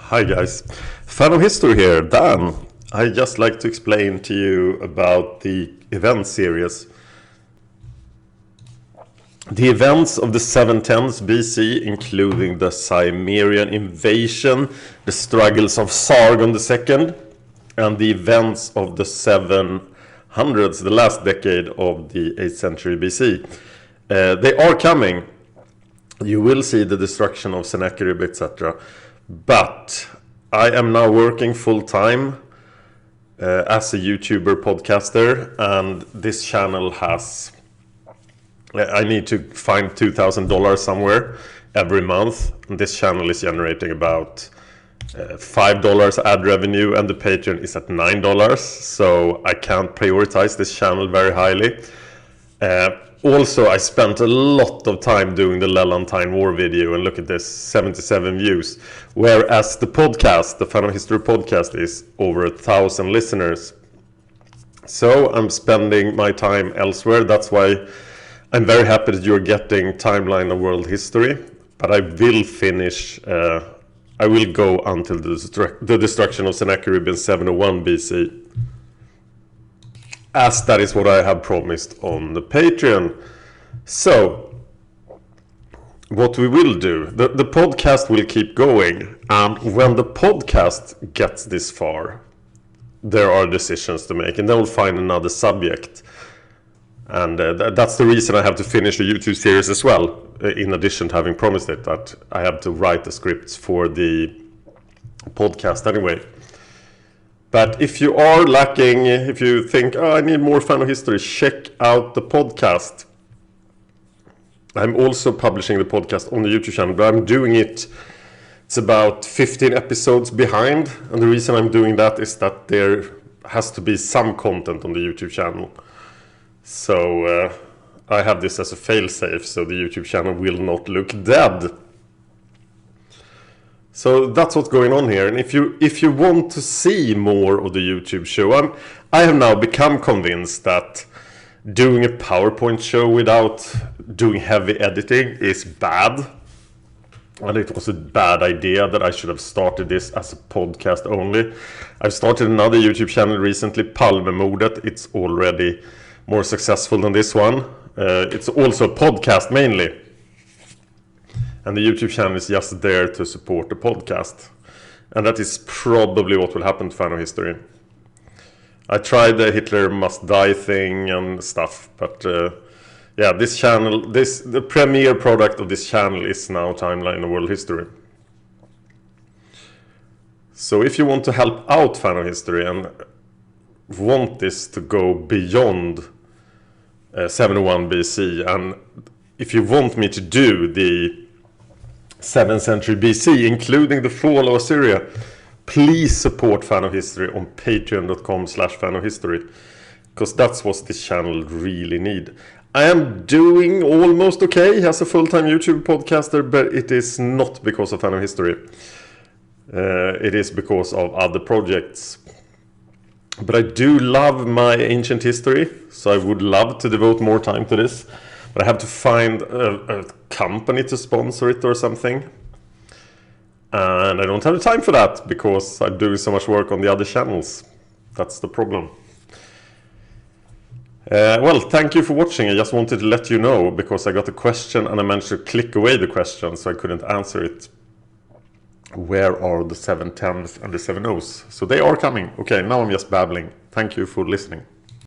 Hi guys, fan of history here, Dan. I just like to explain to you about the event series. The events of the 710s BC, including the Cimmerian invasion, the struggles of Sargon II, and the events of the 700s, the last decade of the 8th century BC. They are coming. You will see the destruction of Sennacherib, etc. But I am now working full-time as a YouTuber podcaster, and this channel has... I need to find $2,000 somewhere every month. And this channel is generating about $5 ad revenue, and the Patreon is at $9. So I can't prioritize this channel very highly. Also, I spent a lot of time doing the Lelantine War video, and look at this, 77 views. Whereas the podcast, the Fan of History podcast, is over 1,000 listeners. So I'm spending my time elsewhere. That's why I'm very happy that you're getting Timeline of World History. But I will finish, I will go until the destruction of Sennacherib in 701 BC. As that is what I have promised on the Patreon. So, what we will do, the podcast will keep going, and when the podcast gets this far, there are decisions to make, and then we'll find another subject. And that's the reason I have to finish the YouTube series as well, in addition to having promised it, that I have to write the scripts for the podcast anyway. But if you are lacking, if you think, I need more Fan of History, check out the podcast. I'm also publishing the podcast on the YouTube channel, but I'm doing it, it's about 15 episodes behind. And the reason I'm doing that is that there has to be some content on the YouTube channel. So I have this as a fail-safe, so the YouTube channel will not look dead. So that's what's going on here. And if you want to see more of the YouTube show, I have now become convinced that doing a PowerPoint show without doing heavy editing is bad. And it was a bad idea that I should have started this as a podcast only. I've started another YouTube channel recently, Palmemordet. It's already more successful than this one. It's also a podcast mainly. And the YouTube channel is just there to support the podcast. And that is probably what will happen to Fan of History. I tried the Hitler must die thing and stuff, but yeah, this channel, the premier product of this channel is now Timeline of World History. So if you want to help out Fan of History and want this to go beyond 701 BC, and if you want me to do the 7th century BC, including the fall of Assyria, please support Fan of History on patreon.com/fanofhistory, because that's what this channel really need. I am doing almost okay as a full-time YouTube podcaster, but it is not because of Fan of History. It is because of other projects. But I do love my ancient history, so I would love to devote more time to this. But I have to find a company to sponsor it or something. And I don't have the time for that because I'm doing so much work on the other channels. That's the problem. Well, thank you for watching. I just wanted to let you know because I got a question and I managed to click away the question, so I couldn't answer it. Where are the 710s and the 70s? So they are coming. Okay, now I'm just babbling. Thank you for listening.